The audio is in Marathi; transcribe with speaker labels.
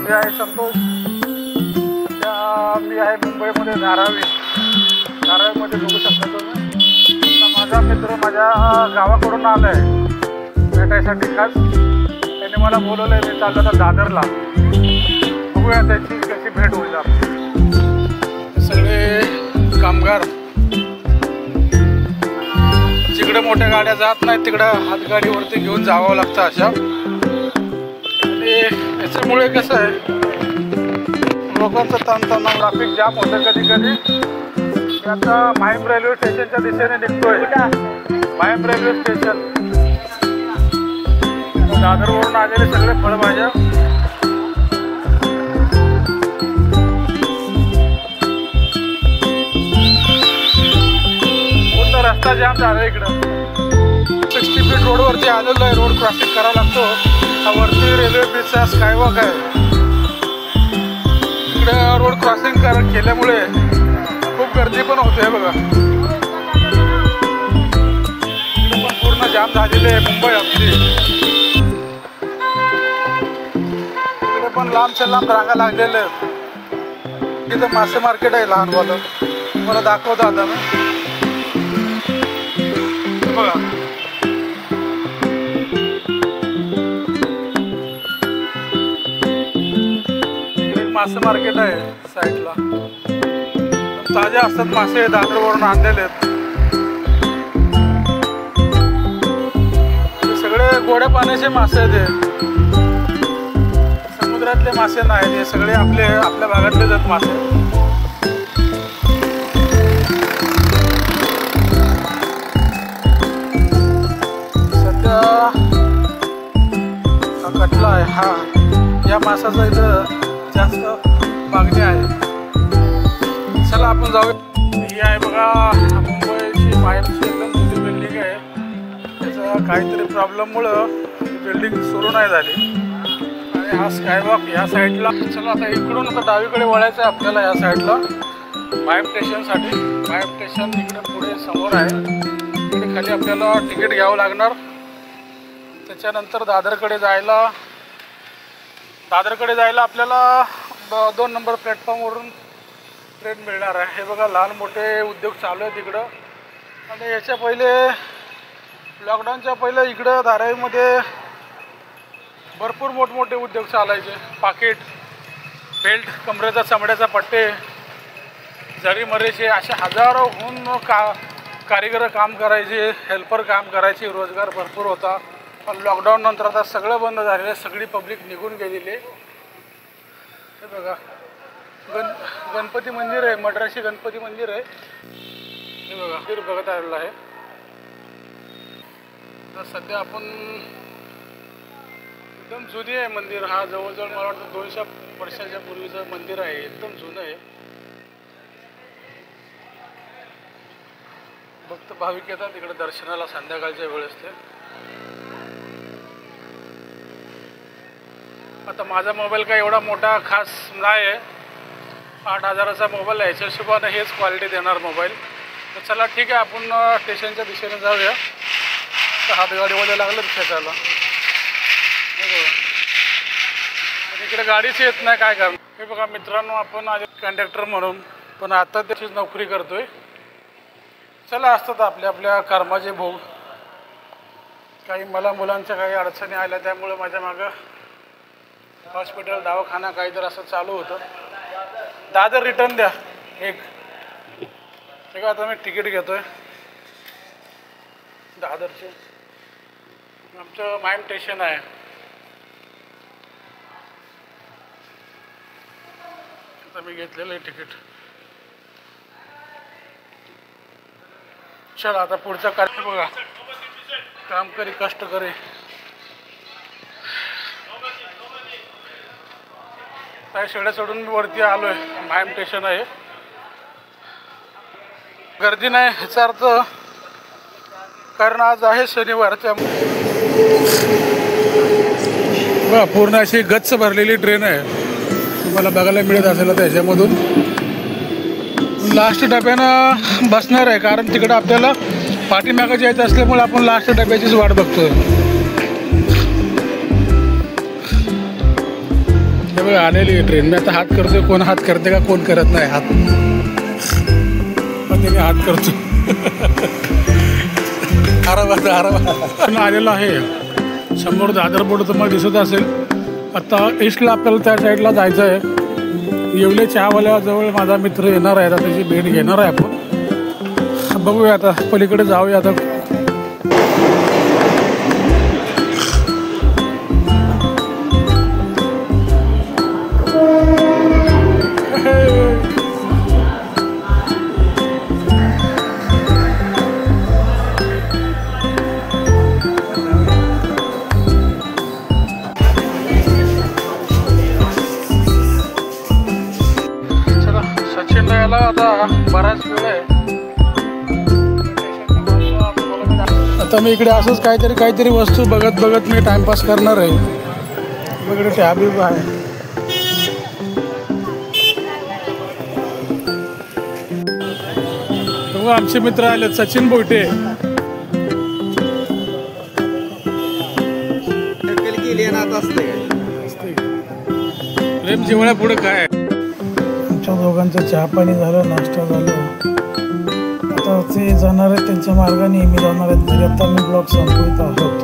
Speaker 1: मी आहे संतोष. मी आहे मुंबईमध्ये धारावीमध्ये बघू शकता तुम्ही. माझा मित्र माझ्या गावाकडून आला आहे भेटायसाठी खास. त्याने मला बोलवलं आहे. मी चाललो तर दादरला. बघूया त्याची कशी भेट होईल. सगळे कामगार जिकडे मोठ्या गाड्या जात नाहीत तिकडं हातगाडीवरती घेऊन जावं लागतं अशा. आणि याच्यामुळे कसं आहे लोकांचं ताणतणाव ट्रॅफिक जाम होतं कधी कधी. मी आता माहीम रेल्वे स्टेशनच्या दिशेने निघतोय. माहीम रेल्वे स्टेशन दादरवरून आलेले सगळे फळभाज्या. पूर्ण रस्ता जाम झाला इकडं. 60 फीट रोडवरती आलेलो आहे. रोड क्रॉसिंग करावा लागतो. हा वरती रेल्वे ब्रिजचा स्कायवॉक आहे. इकडे रोड क्रॉसिंग केल्यामुळे खूप गर्दी पण होते बघा. इकडे पण पूर्ण जाम झालेले आहे मुंबई आपली. इकडे पण लांबच्या लांब रांगा लागलेल्या आहेत. इथं मासे मार्केट आहे लहानवालं. मला दाखवतो आता मी. बघा मासे मार्केट आहे साईडला. ताजे असतात मासे. दादरवरून आणलेले आहेत. सगळे गोड्या पाण्याचे मासे आहेत. समुद्रातले मासे नाहीत. हे सगळे आपल्या भागातलेच आहेत मासे. सध्या हा कटला आहे. हा या मासाचा इथं जास्त मागणी आहे. चला आपण जाऊया. ही आहे बघा मुंबईची माहीमची एकदम जुनी बिल्डिंग आहे. त्याचा काहीतरी प्रॉब्लेममुळं बिल्डिंग सुरू नाही झाली. आणि हा स्कायवॉक ह्या साईडला. चला आता इकडून आता डावीकडे वळायचं आहे आपल्याला या साईडला माहीम स्टेशनसाठी. माहीम स्टेशन इकडे पुढे समोर आहे. इकडे खाली आपल्याला तिकीट घ्यावं लागणार. त्याच्यानंतर दादरकडे जायला आपल्याला 2 नंबर प्लॅटफॉर्मवरून ट्रेन मिळणार आहे. हे बघा लहान मोठे उद्योग चालू आहेत इकडं. आणि याच्या पहिले लॉकडाऊनच्या पहिले इकडं धारावीमध्ये भरपूर मोठमोठे उद्योग चालायचे. पाकिट, बेल्ट, कमरेचा चमड्याचा पट्टे, जरीमरेचे असे हजारोहून कारिगर काम करायचे. हेल्पर काम करायचे. रोजगार भरपूर होता. पण लॉकडाऊन नंतर आता सगळं बंद झालेलं आहे. सगळी पब्लिक निघून गेलेली आहे. हे बघा गणपती मंदिर आहे. मद्रासी गणपती मंदिर आहे. हे बघा मंदिर बघत आलेलं आहे. तर सध्या आपण एकदम जुनी आहे मंदिर. हा जवळजवळ मला वाटतं 200 वर्षाच्या पूर्वीचं मंदिर आहे. एकदम जुनं आहे. भक्त भाविक येतात इकडे दर्शनाला संध्याकाळच्या वेळेस. ते आता माझा मोबाईल काय एवढा मोठा खास नाही आहे. 8000चा मोबाईल आहे. याच्या हिशोबाने हेच क्वालिटी देणार मोबाईल. तर चला ठीक आहे आपण स्टेशनच्या दिशेने जाऊया. तर हातगाडीवाले लागलं खेचायला. इकडे गाडीच येत नाही काय करणार. हे बघा मित्रांनो आपण आधी कंडक्टर म्हणून पण आता त्याचीच नोकरी करतोय. चला असतात आपल्या कर्माचे भोग. काही मला मुलांच्या काही अडचणी आल्या त्यामुळे माझ्या मागं हॉस्पिटल दवाखाना काहीतरी असं चालू होतं. दादर रिटर्न द्या एक. ठीक आहे आता मी तिकीट घेतोय दादरचे. आमचं माहीम स्टेशन आहे. आता मी घेतलेलं आहे तिकीट. चला आता पुढचा कार्यक्रम बघा. काम करी कष्ट करे. काय शेड्या चढून मी वरती आलोय. माहीम स्टेशन आहे. गर्दी नाही ह्याचा अर्थ कारण आज आहे शनिवार. बघा पूर्ण अशी गच्च भरलेली ट्रेन आहे. तुम्हाला बघायला मिळत असेल त्याच्यामधून. लास्ट डब्यानं बसणार आहे कारण तिकडं आपल्याला पाठीमागं जायचं असल्यामुळे आपण लास्ट डब्याचीच वाट बघतोय. बघा आलेली ट्रेन. मी आता हात करतोय, कोण हात करते का कोण करत नाही हात, पण त्याने हात करतो. आरामात आलेलो आहे. समोर दादर बोर्ड तुम्हाला दिसत असेल. आता ईस्टला आपल्याला त्या साईडला जायचं आहे. येवले चहावाल्याजवळ माझा मित्र येणार आहे, आता त्याची भेट घेणार आहे आपण. बघूया आता पलीकडे जाऊया आता. आता बराच वेळ आहे. आता मी इकडे असंच काहीतरी वस्तू बघत मी टाइमपास करणार आहे. इकडे टॅब आहे. आमचे मित्र आले सचिन बोईटे. प्रेम जेवढ्या पुढे काय आमच्या दोघांचं चहा पाणी झालं, नाश्ता झालं. आता ते जाणार आहेत त्यांच्या मार्गाने, मी जाणार आहेत. आता मी ब्लॉग संपवित आहोत.